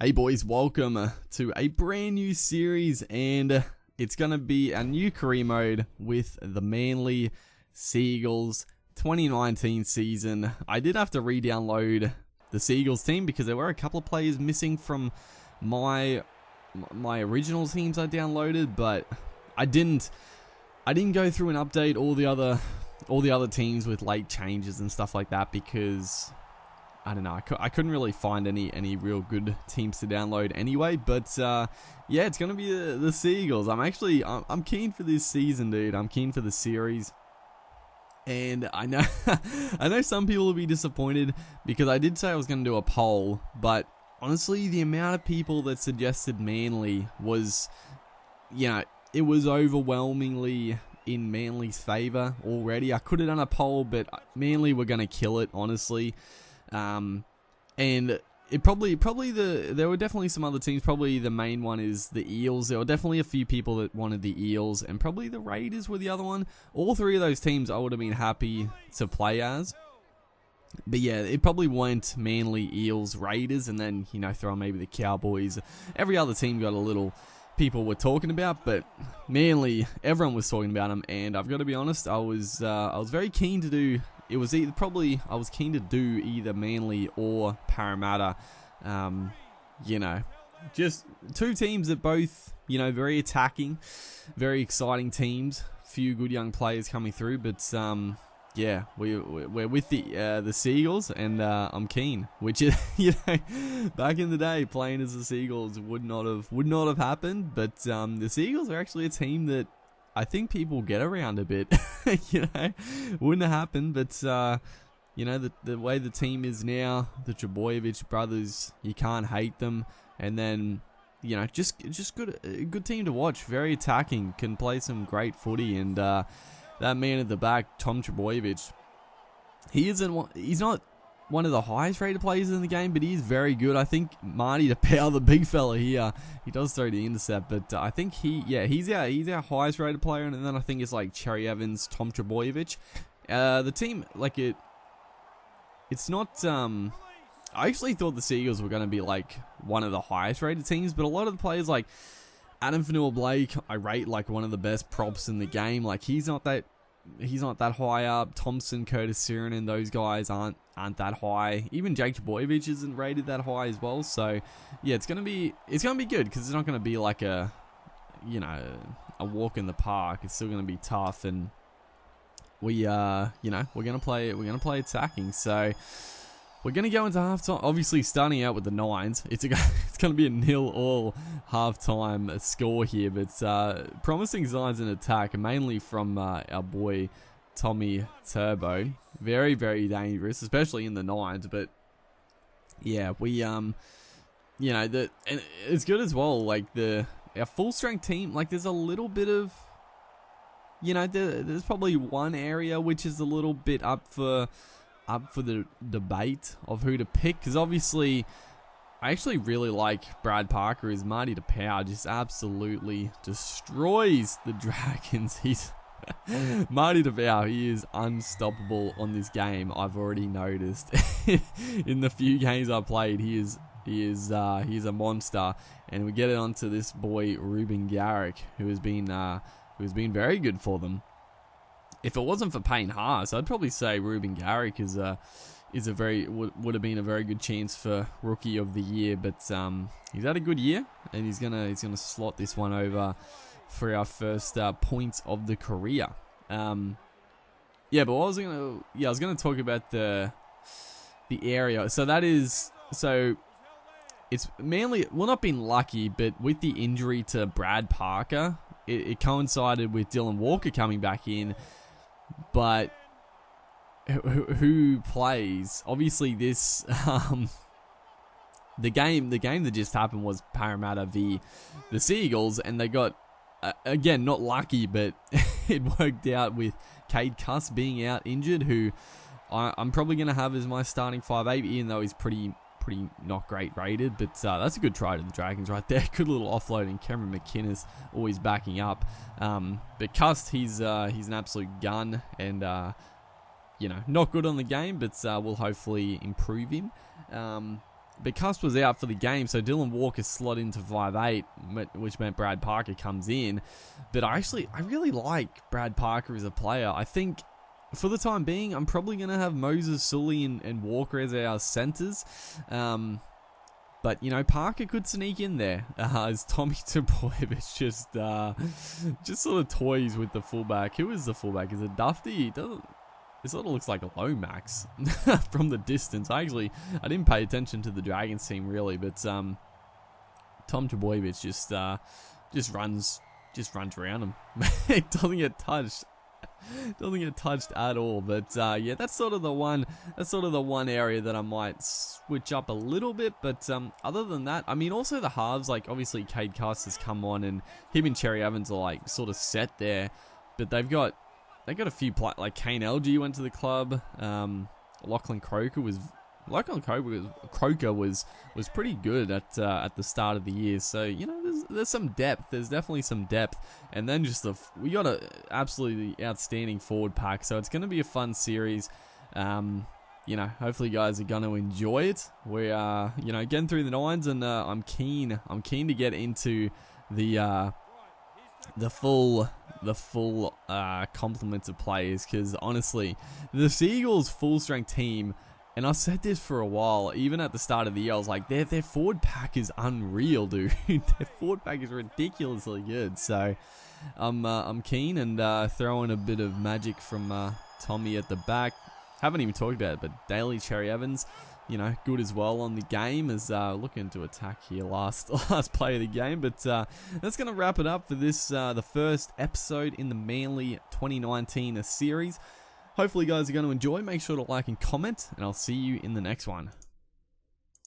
Hey boys, welcome to a brand new series, and it's going to be a new career mode with the Manly Seagulls 2019 season. I did have to re-download the Seagulls team because there were a couple of players missing from my original teams I downloaded, but I didn't go through and update all the other teams with late changes and stuff like that because I don't know, I couldn't really find any real good teams to download anyway, but yeah, it's going to be the Seagulls. I'm keen for this season, dude. I'm keen for the series. And I know I know some people will be disappointed because I did say I was going to do a poll, but honestly, the amount of people that suggested Manly was, it was overwhelmingly in Manly's favour already. I could have done a poll, but Manly were going to kill it, honestly. And it there were definitely some other teams. Probably the main one is the Eels. There were definitely a few people that wanted the Eels, and probably the Raiders were the other one. All three of those teams I would have been happy to play as. But yeah, it probably went Manly, Eels, Raiders, and then, throw in maybe the Cowboys. Every other team got a little people were talking about, but Manly, everyone was talking about them, and I've got to be honest, I was very keen to do. It was I was keen to do either Manly or Parramatta. Just two teams that both, very attacking, very exciting teams. Few good young players coming through, but yeah, we're with the Seagulls, and I'm keen. Which is, back in the day, playing as the Seagulls would not have happened. But the Seagulls are actually a team that I think people get around a bit. Wouldn't have happened, but the way the team is now, the Trbojevic brothers, you can't hate them. And then, just good team to watch. Very attacking, can play some great footy, and that man at the back, Tom Trbojevic, he's not one of the highest rated players in the game, but he's very good. I think Marty Tapau, the big fella here, he does throw the intercept, but I think he's our highest rated player, and then I think it's like Cherry Evans, Tom Trbojevic. The team, it's not. I actually thought the Seagulls were going to be like one of the highest rated teams, but a lot of the players like Adam Fanua-Blake, I rate like one of the best props in the game. Like he's not that high up. Thompson, Curtis Sirenin, those guys aren't that high. Even Jake Trbojevic isn't rated that high as well. So yeah, it's gonna be good because it's not gonna be like a walk in the park. It's still gonna be tough, and we're gonna play attacking. So we're going to go into halftime, obviously starting out with the 9'S. It's going to be a 0-0 halftime score here, but promising signs in attack, mainly from our boy Tommy Turbo. Very, very dangerous, especially in the 9'S, but yeah, and it's good as well, like our full strength team, like there's a little bit of, there's probably one area which is a little bit up for the debate of who to pick, because obviously I actually really like Brad Parker. As Marty Tapau just absolutely destroys the Dragons. He's Marty Tapau, he is unstoppable on this game. I've already noticed in the few games I played, he is a monster. And we get it onto this boy Ruben Garrick, who has been very good for them. If it wasn't for Payne Haas, I'd probably say Ruben Garrick would have been a very good chance for Rookie of the Year. But he's had a good year, and he's gonna slot this one over for our first points of the career. But I was gonna talk about the area. So it's mainly, well, not been lucky, but with the injury to Brad Parker, it coincided with Dylan Walker coming back in. But who plays? Obviously, this the game that just happened was Parramatta v the Seagulls, and they got again not lucky, but it worked out with Cade Cuss being out injured. Who I'm probably gonna have as my starting 5'8", even though he's pretty not great rated, but that's a good try to the Dragons right there. Good little offloading. Cameron McInnes always backing up. But Cust, he's an absolute gun, and not good on the game, but we'll hopefully improve him. But Cusp was out for the game, so Dylan Walker slot into 5'8", which meant Brad Parker comes in. But I really like Brad Parker as a player. I think for the time being, I'm probably going to have Moses, Sully, and Walker as our centers. But, you know, Parker could sneak in there as Tommy Trbojevic just sort of toys with the fullback. Who is the fullback? Is it Dufty? It sort of looks like a Lomax from the distance. I didn't pay attention to the Dragons team really, but Tom Trbojevic just runs around him. It doesn't get touched. Doesn't get touched at all. But yeah, that's sort of the one area that I might switch up a little bit. But other than that, I mean, also the halves, like obviously Cade Cuss has come on, and him and Cherry Evans are like sort of set there. But they've got a few like Kane LG went to the club. Lachlan Croker was pretty good at the start of the year. So, you know, there's some depth. There's definitely some depth. And then we got a absolutely outstanding forward pack. So it's going to be a fun series. You know, hopefully you guys are going to enjoy it. We are, you know, getting through the nines, and I'm keen to get into the full complement of players, because honestly, the Seagulls full strength team, and I've said this for a while, even at the start of the year, I was like, their forward pack is unreal, dude. Their forward pack is ridiculously good. So I'm keen, and throwing a bit of magic from Tommy at the back. Haven't even talked about it, but Daly Cherry Evans, you know, good as well on the game, as looking to attack here last play of the game. But that's going to wrap it up for this, the first episode in the Manly 2019 series. Hopefully you guys are going to enjoy. Make sure to like and comment, and I'll see you in the next one.